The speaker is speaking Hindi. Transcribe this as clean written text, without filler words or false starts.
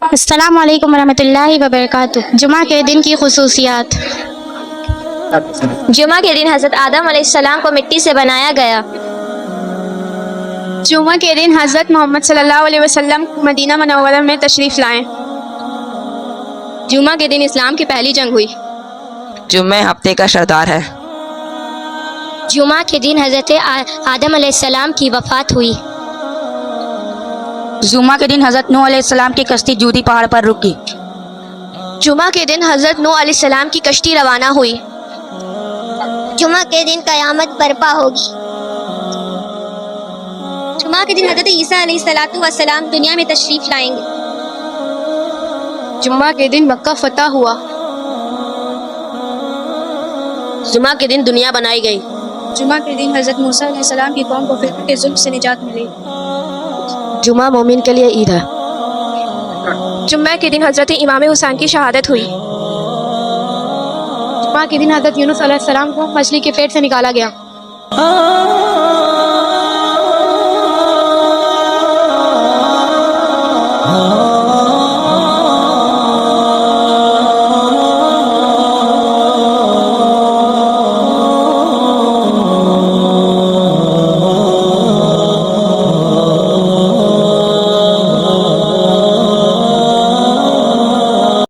अस्सलाम वालेकुम रहमतुल्लाहि व बरकातुहू। जुमा के दिन की खुसूसियात। जुमा के दिन हज़रत आदम अलैहिस्सलाम को मिट्टी से बनाया गया। जुमा के दिन हज़रत मोहम्मद सल्लल्लाहु अलैहि वसल्लम मदीना मुनव्वरा में तशरीफ़ लाए। जुमा के दिन इस्लाम की पहली जंग हुई। जुम्मे हफ्ते का सरदार है। जुमा के दिन हज़रत आदम अलैहिस्सलाम की वफ़ात हुई। जुमा के दिन हज़रत नूह अलैहिस्सलाम की कश्ती जूदी पहाड़ पर रुकी। जुमा के दिन हज़रत नूह अलैहिस्सलाम की कश्ती रवाना हुई। जुमा के दिन क़यामत बर्पा होगी। जुमा के दिन हज़रत ईसा अलैहिस्सलातु वस्सलाम दुनिया में तशरीफ़ लाएंगे। जुमा के दिन मक्का फतह हुआ। जुमा के दिन दुनिया बनाई गई। जुमा के दिन हज़रत मूसा अलैहिस्सलाम की कौम को फिरौन के जुल्म से निजात मिली। जुमा मोमिन के लिए ईद है। जुम्मे के दिन हज़रत इमाम हुसैन की शहादत हुई। जुमा के दिन हज़रत यूनुस अलैहिस्सलाम को मछली के पेट से निकाला गया।